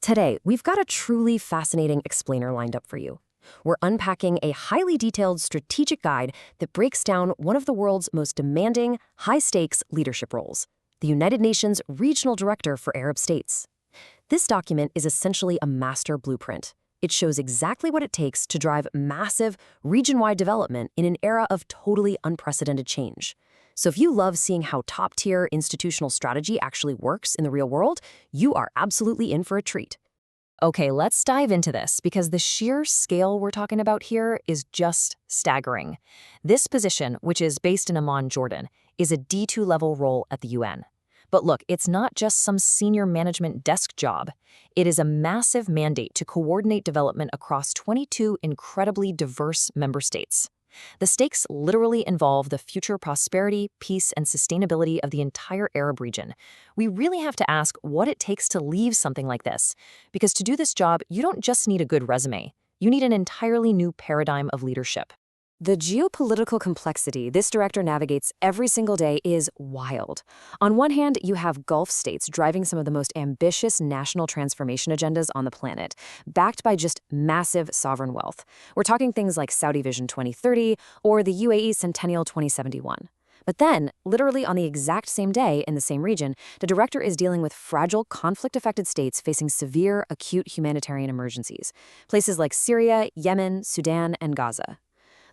Today, we've got a truly fascinating explainer lined up for you. We're unpacking a highly detailed strategic guide that breaks down one of the world's most demanding, high-stakes leadership roles, the United Nations Regional Director for Arab States. This document is essentially a master blueprint. It shows exactly what it takes to drive massive, region-wide development in an era of totally unprecedented change. So if you love seeing how top-tier institutional strategy actually works in the real world, you are absolutely in for a treat. Okay, let's dive into this because the sheer scale we're talking about here is just staggering. This position, which is based in Amman, Jordan, is a D2 level role at the UN. But look, it's not just some senior management desk job. It is a massive mandate to coordinate development across 22 incredibly diverse member states. The stakes literally involve the future prosperity, peace, and sustainability of the entire Arab region. We really have to ask what it takes to leave something like this. Because to do this job, you don't just need a good resume. You need an entirely new paradigm of leadership. The geopolitical complexity this director navigates every single day is wild. On one hand, you have Gulf states driving some of the most ambitious national transformation agendas on the planet, backed by just massive sovereign wealth. We're talking things like Saudi Vision 2030 or the UAE Centennial 2071. But then, literally on the exact same day in the same region, the director is dealing with fragile, conflict-affected states facing severe, acute humanitarian emergencies. Places like Syria, Yemen, Sudan, and Gaza.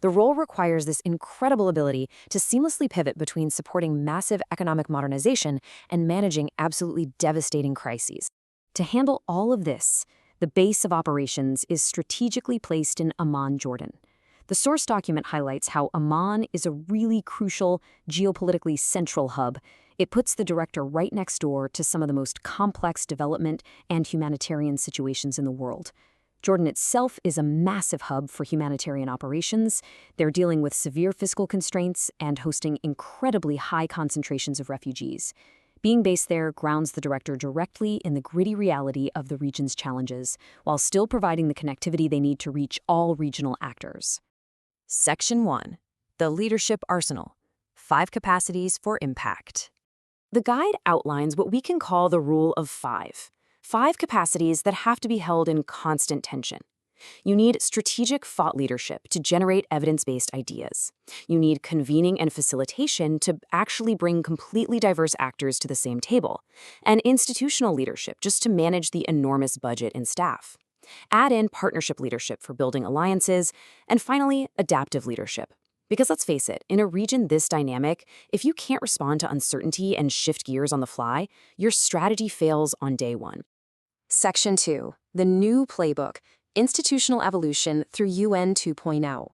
The role requires this incredible ability to seamlessly pivot between supporting massive economic modernization and managing absolutely devastating crises. To handle all of this, the base of operations is strategically placed in Amman, Jordan. The source document highlights how Amman is a really crucial, geopolitically central hub. It puts the director right next door to some of the most complex development and humanitarian situations in the world. Jordan itself is a massive hub for humanitarian operations. They're dealing with severe fiscal constraints and hosting incredibly high concentrations of refugees. Being based there grounds the director directly in the gritty reality of the region's challenges, while still providing the connectivity they need to reach all regional actors. Section 1. The Leadership Arsenal. 5 Capacities for Impact. The guide outlines what we can call the Rule of 5. 5 capacities that have to be held in constant tension. You need strategic thought leadership to generate evidence-based ideas. You need convening and facilitation to actually bring completely diverse actors to the same table. And institutional leadership just to manage the enormous budget and staff. Add in partnership leadership for building alliances. And finally, adaptive leadership. Because let's face it, in a region this dynamic, if you can't respond to uncertainty and shift gears on the fly, your strategy fails on day one. Section 2. The New Playbook, Institutional Evolution through UN 2.0.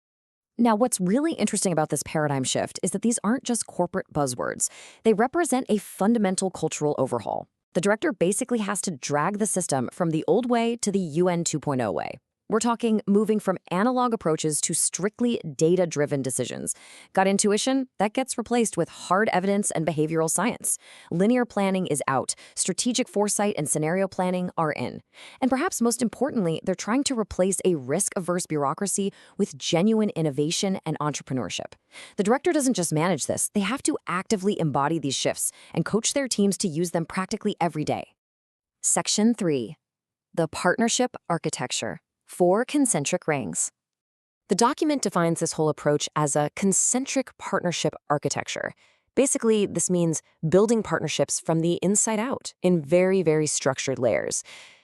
Now, what's really interesting about this paradigm shift is that these aren't just corporate buzzwords. They represent a fundamental cultural overhaul. The director basically has to drag the system from the old way to the UN 2.0 way. We're talking moving from analog approaches to strictly data-driven decisions. Gut intuition? That gets replaced with hard evidence and behavioral science. Linear planning is out. Strategic foresight and scenario planning are in. And perhaps most importantly, they're trying to replace a risk-averse bureaucracy with genuine innovation and entrepreneurship. The director doesn't just manage this. They have to actively embody these shifts and coach their teams to use them practically every day. Section 3. The Partnership Architecture. 4 concentric rings. The document defines this whole approach as a concentric partnership architecture. Basically, this means building partnerships from the inside out in very, very structured layers.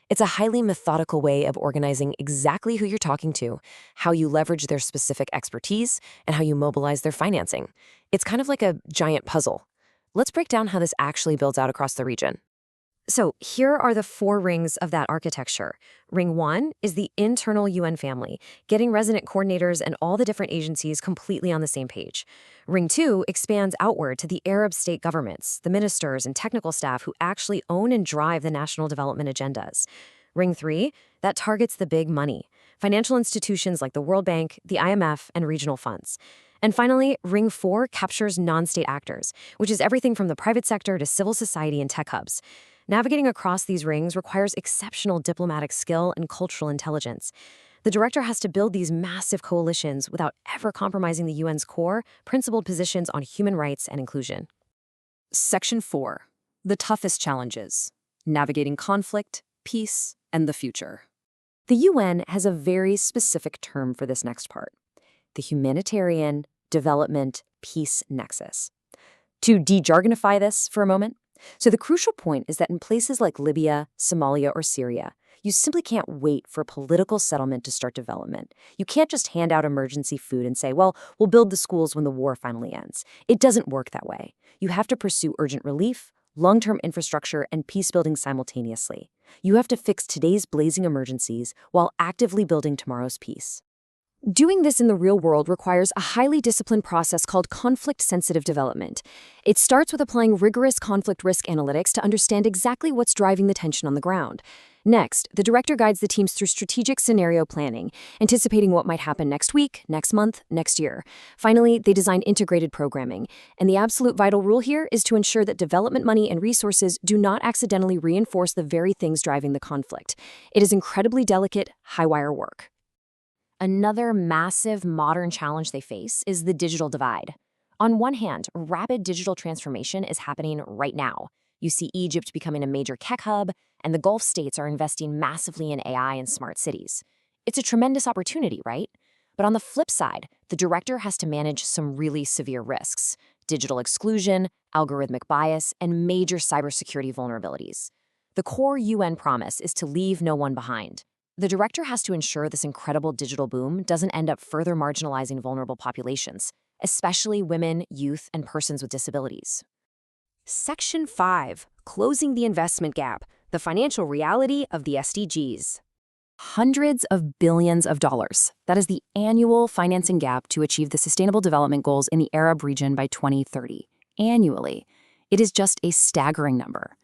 It's a highly methodical way of organizing exactly who you're talking to, how you leverage their specific expertise, and how you mobilize their financing. It's kind of like a giant puzzle. Let's break down how this actually builds out across the region. So here are the 4 rings of that architecture. Ring 1 is the internal UN family, getting resident coordinators and all the different agencies completely on the same page. Ring 2 expands outward to the Arab state governments, the ministers and technical staff who actually own and drive the national development agendas. Ring 3, that targets the big money, financial institutions like the World Bank, the IMF, and regional funds. And finally, Ring 4 captures non-state actors, which is everything from the private sector to civil society and tech hubs. Navigating across these rings requires exceptional diplomatic skill and cultural intelligence. The director has to build these massive coalitions without ever compromising the UN's core, principled positions on human rights and inclusion. Section 4. The toughest challenges. Navigating conflict, peace, and the future. The UN has a very specific term for this next part: the Humanitarian Development Peace Nexus. To de-jargonify this for a moment, so the crucial point is that in places like Libya, Somalia, or Syria, you simply can't wait for political settlement to start development. You can't just hand out emergency food and say, well, we'll build the schools when the war finally ends. It doesn't work that way. You have to pursue urgent relief, long-term infrastructure, and peace-building simultaneously. You have to fix today's blazing emergencies while actively building tomorrow's peace. Doing this in the real world requires a highly disciplined process called conflict-sensitive development. It starts with applying rigorous conflict risk analytics to understand exactly what's driving the tension on the ground. Next, the director guides the teams through strategic scenario planning, anticipating what might happen next week, next month, next year. Finally, they design integrated programming. And the absolute vital rule here is to ensure that development money and resources do not accidentally reinforce the very things driving the conflict. It is incredibly delicate, high-wire work. Another massive modern challenge they face is the digital divide. On one hand, rapid digital transformation is happening right now. You see Egypt becoming a major tech hub, and the Gulf states are investing massively in AI and smart cities. It's a tremendous opportunity, right? But on the flip side, the director has to manage some really severe risks: digital exclusion, algorithmic bias, and major cybersecurity vulnerabilities. The core UN promise is to leave no one behind. The director has to ensure this incredible digital boom doesn't end up further marginalizing vulnerable populations, especially women, youth, and persons with disabilities. Section 5. Closing the investment gap, the financial reality of the SDGs. Hundreds of billions of dollars. That is the annual financing gap to achieve the Sustainable Development Goals in the Arab region by 2030. Annually. It is just a staggering number.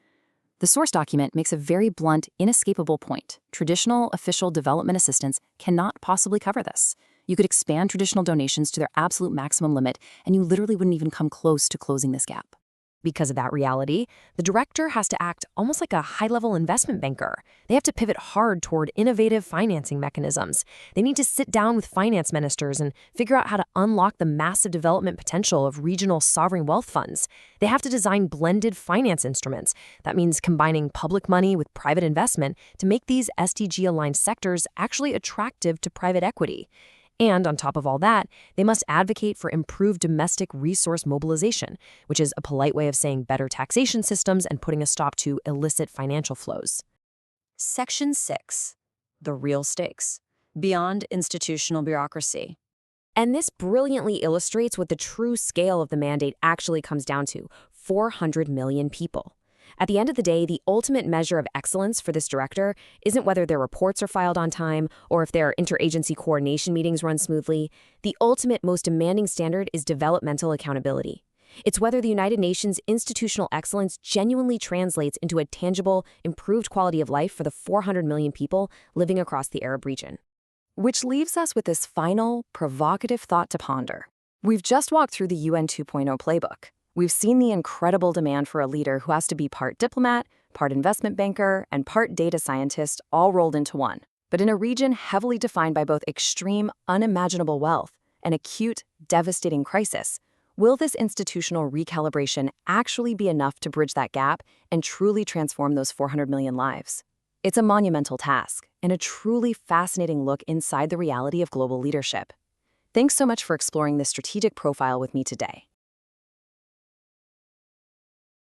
The source document makes a very blunt, inescapable point. Traditional official development assistance cannot possibly cover this. You could expand traditional donations to their absolute maximum limit, and you literally wouldn't even come close to closing this gap. Because of that reality, the director has to act almost like a high-level investment banker. They have to pivot hard toward innovative financing mechanisms. They need to sit down with finance ministers and figure out how to unlock the massive development potential of regional sovereign wealth funds. They have to design blended finance instruments. That means combining public money with private investment to make these SDG-aligned sectors actually attractive to private equity. And on top of all that, they must advocate for improved domestic resource mobilization, which is a polite way of saying better taxation systems and putting a stop to illicit financial flows. Section 6. The real stakes. Beyond institutional bureaucracy. And this brilliantly illustrates what the true scale of the mandate actually comes down to: 400 million people. At the end of the day, the ultimate measure of excellence for this director isn't whether their reports are filed on time or if their interagency coordination meetings run smoothly. The ultimate, most demanding standard is developmental accountability. It's whether the United Nations institutional excellence genuinely translates into a tangible, improved quality of life for the 400 million people living across the Arab region. Which leaves us with this final, provocative thought to ponder. We've just walked through the UN 2.0 playbook. We've seen the incredible demand for a leader who has to be part diplomat, part investment banker, and part data scientist all rolled into one. But in a region heavily defined by both extreme, unimaginable wealth and acute, devastating crisis, will this institutional recalibration actually be enough to bridge that gap and truly transform those 400 million lives? It's a monumental task and a truly fascinating look inside the reality of global leadership. Thanks so much for exploring this strategic profile with me today.